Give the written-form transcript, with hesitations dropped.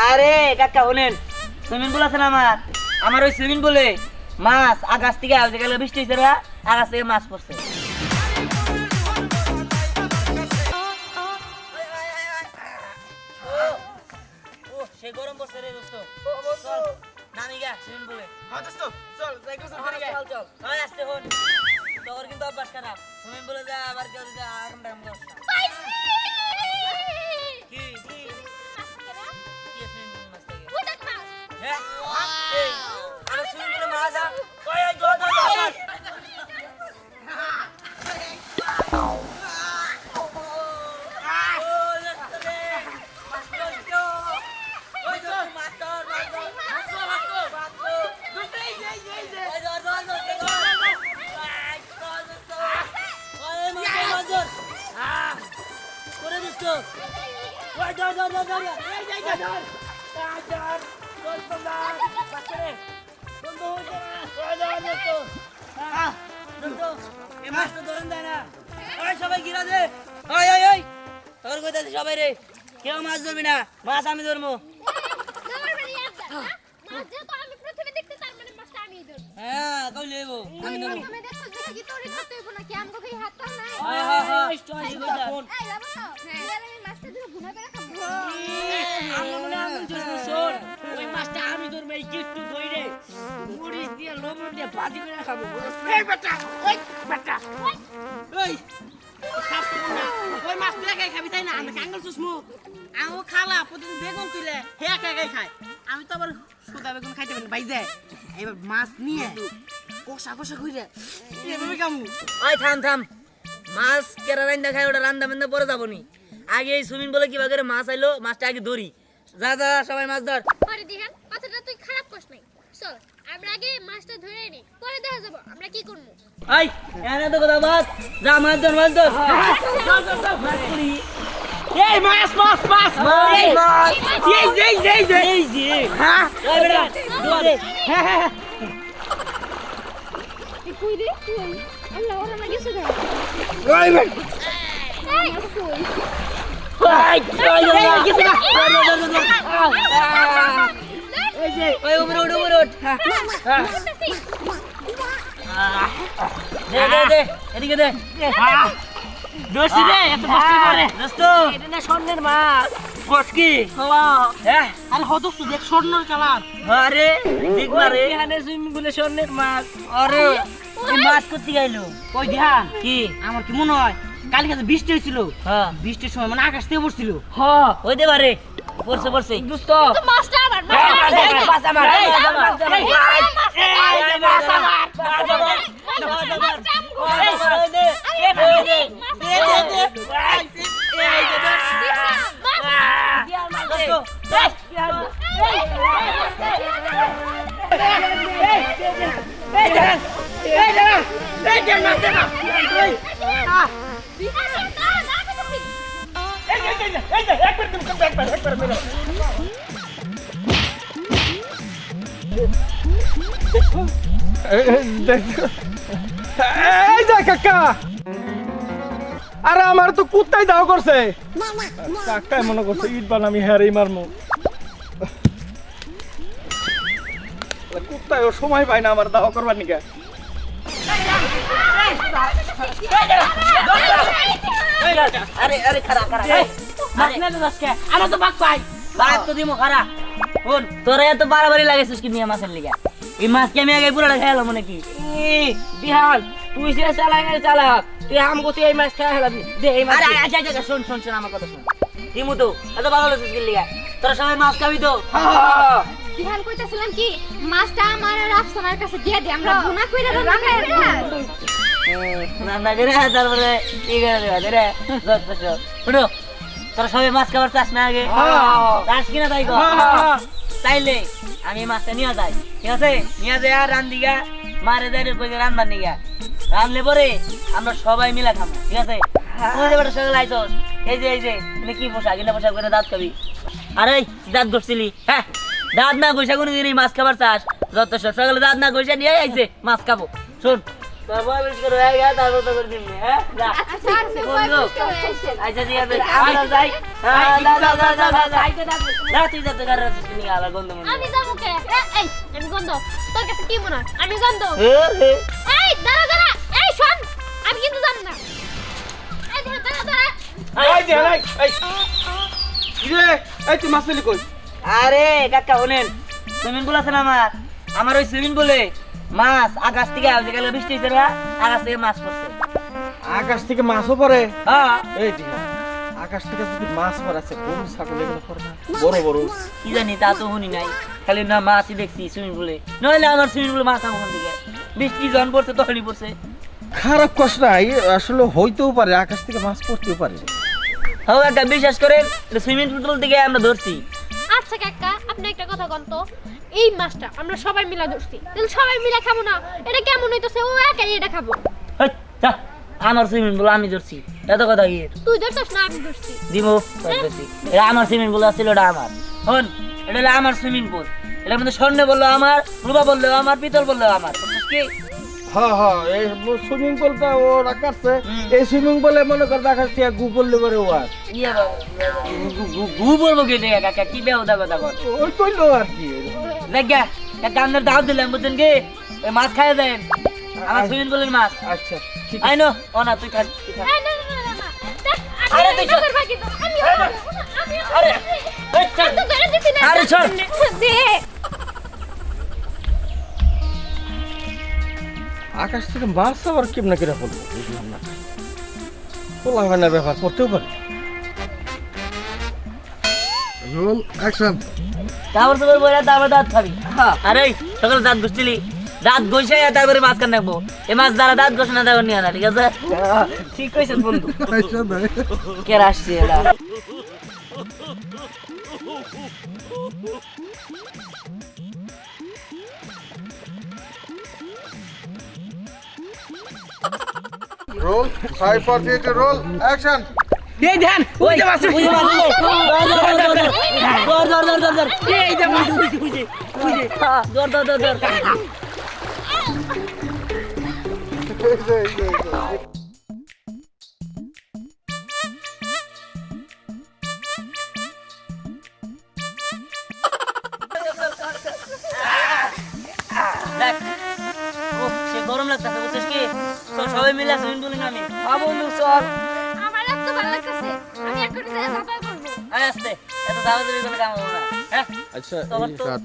আরে কাকা শুনেন, সুইমিং পুল আছে না আমার ওই সুইমিং পুলে মাছ আকাশ থেকে গেল, বৃষ্টি হয়েছে না, আকাশ থেকে মাছ পড়ছে। সে গরম পড়ছে রে দোস্ত, নামি গা সুইমিং পুলে। চল আসতে হন, তোর কিন্তু অভ্যাস খারাপ, সুইমিং পুলে যা আবার কেউ যা আরাম টাম কর। কি কি হ্যাঁ এই আমার সুইমিং পুলে মাছ আ কই আই দৌড় দৌড় সবাই রে, কেউ মাছ ধরবি না, মাছ আমি ধরবো। হ্যাঁ কইলে আমি ধরবো। আমি তো আবার সুদা বেগুন খাইতে পারি ভাই যায় এবার মাছ নিয়ে কষা কষা কইরা এভাবে কামু। ওই থাম, মাছ কেরা রান্দা খাই ওটা রান্দা বান্দা পরে যাবো নি, আগে এই সুইমিং বলে কিভাবে করে মাছ আইলো, মাছটা আগে ধরি। যা সবাই মাছ ধর। আরে দিহান কথাটা তুই খারাপ করিস নাই, চল আমরা আগে মাছটা ধরে নিই, পরে দেখা যাব আমরা কি করব। এই এনে তো কথা বাদ, যা মাছ ধর মাছ করি। এই মাছ এই যে হ্যাঁ এই বেটা দে হ্যাঁ তুই কই রে তুই আল্লাহ ওরা না গেছে গা ওই বেটা এই কই এই যে ওই উপরে উঠ। দে এদিকে দে। দোস্ত রে এত কষ্ট করে দোস্ত এটা না স্বর্ণের মাছ কসকি হ্যাঁ আরে হদস্ত দেখ স্বর্ণের কালার আরে ঠিক মারে এখানে সুইমিং পুলে স্বর্ণের মাছ। আরে এই মাছ করতে গাইলো কই ধ্যান কি আমার কি মনে হয় কালকে যে বৃষ্টি হয়েছিল, হ্যাঁ বৃষ্টির সময় মানে আকাশ থেকে পড়ছিল। হ্যাঁ হইতে পারে, পড়ছে দোস্ত তো মাছটা আমার মাছ আমার কাকা আরে আমার তো কুত্তাই দাও করছে, কাকাই মনে করছে ইট বান আমি হেরে মারমু। কুত্তাই ও সময় পায় না আমার দাওয়া করবার নিকা। আরে খারাপ মাছ না দোস্ত আমরা তো বাক পাই বাঘ তো দিমো খারাপ। শোন তোরা এত বাড়াবাড়ি লাগাইছিস কি মিয়া মাছের লিগা? এই মাছকে আমি আগে পুরোটা খেয়ালাম মনে কি বিহান তুই যে চালা তুই আমগো তুই এই মাছ খাওয়া হলাবি দে এই মাছ। আরে আচ্ছা শোন আমার কথা শোন। দিমু তো এত ভালো লাগছিস কি লিগা? তোরা সবাই মাছ খাবি তো? দিহান কইতাছিলাম কি মাছটা আমার আর আফসানার কাছে দিয়ে দে, আমরা ভুনা কইরা রান্না করে তারপরে কি করে দেবা রে শুনো, তোরা সবাই মাছ খাবার চাস না আগে? চাস কিনা তাই কর। তাইলে আমি মাছটা নিয়ে যাই, ঠিক আছে? নিয়ে যাই আর রান্দিগা মারে যাই রান্নার নিগা, রান্নলে পরে আমরা সবাই মিলে খাবো, ঠিক আছে? তুই যে বেটা সকালে আইছস, এই যে কি পোশাক এটা পোশাক করে দাঁত খাবি? আরে দাঁত ঘষছিলি? হ্যাঁ দাঁত না ঘষা কোনোদিন এই মাছ খাবার চাস? যত সকালে দাঁত না ঘষা নিয়ে আইছে মাছ খাবো। শোন তোর বয় পরিষ্কার হয়ে গেছে তারপর তো করে দিবি হ্যাঁ যা আচ্ছা আছে বন্ধু। আচ্ছা ঠিক আছে আমরা যাই না তুই যাতে কার রাখছিস তুমি আলাদা গন্ধ মনে আমি যাবো কে এই আমি গন্ধ তোর কাছে কি মনে হয় আমি গন্ধ হয় এই দাঁড়া দাঁড়া এই শোন আমি কিন্তু জানি না এই দাঁড়া দাঁড়া এই যে এই কিরে এই তুই মাছ পেলি কই আরে কাকা শোনেন সুইমিং পুল আছে না আমার ওই সুইমিং পুলে মাছ আকাশ থেকে আজকাল বৃষ্টি হয়েছে না আকাশ থেকে মাছ পড়ছে আকাশ থেকে মাছও পড়ে হ্যাঁ এই ঠিক আকাশ থেকে যদি মাছ পড়াছে গরু ছাগল এগুলো পড়ে না বড় বড় কি জানি তা তো শুনি নাই খালি না মাছই দেখছি সুইমিং পুলে নইলে আমার সুইমিং পুলে মাছ আমার দিকে বৃষ্টি যখন পড়ছে তখনই পড়ছে খারাপ কষ্ট নাই আসলে হইতেও পারে আকাশ থেকে মাছ পড়তেও পারে হ্যাঁ একটা বিশ্বাস করেন সুইমিং পুল থেকে আমরা ধরছি আচ্ছা কাকা আপনি একটা কথা কোন তো এই মাছটা আমরা সবাই মিলে ধরছি তাহলে সবাই মিলে খাবো না এটা কেমন হইতাছে ও একাই এটা খাবো হেই, যা, আমার সুইমিং পুল আমি ধরছি এত কথা কি তুই ধরছিস না আমি ধরছি দিব ধরছি এটা আমার সুইমিং পুল আসছিল এটা আমার হন এটা হলো আমার সুইমিং পুল এটার মধ্যে স্বর্ণ বললো আমার রূপা বললো আমার পিতল বললো আমার বুঝছিস কি হ্যাঁ হ্যাঁ এই সুইমিং পুলটা ও রাখাচ্ছে হুম। এই সুইমিং পুলে মনে কর রাখাচ্ছে গু করলে পরে ও আর ইয়ে বাবা, গু বলবো কি এটা কাকা কি বেহুদা কথা বল ওই কইলো আর কি দেখ গা একটা আপনার দাও দিলাম বুঝছেন কি ওই মাছ খাইয়ে দেন আমার সুইমিং পুলের মাছ আচ্ছা ঠিক আই নো ও না তুই খা তুই খা। এই না না না না দেখ, আরে আমি তুই এটা চল। করবা কিন্তু আমি আরে এই চল। তো ধরে দিছি না আরে চল। দে আকাশ থেকে মাছ আবার কেমন করে পড়লো বুঝলাম না পোলা হয় না ব্যাপার করতেও পারে রোল অ্যাকশন তারপর তোর বইরা তারপর দাঁত খাবি আরে সকালে দাঁত ঘষছিলি দাঁত ঘষে তারপরে মাছ কান রাখবো এই মাছ যারা দাঁত ঘষে না তারপর নিয়ে আনা ঠিক আছে ঠিক কইছেন বন্ধু কে আসছে এটা role 5 for theater role action এই ধ্যান ওই যে মাছ ওই যে মাছ ধর ধর ধর ধর ধর এই যে মাছ বুঝি ধর ধর ধর ধর দেখ ও সে গরম লাগতেছে বুঝছিস কি চল সবাই মিলে সুইমিং পুলে নামি বন্ধু চল আমার এত ভালো লাগতেছে আমি এখন যাই সাফাই করব আরে আস্তে এত দাওয়াত দিবি কোনো কাম হবে না হ্যাঁ আচ্ছা তোমার তো কাট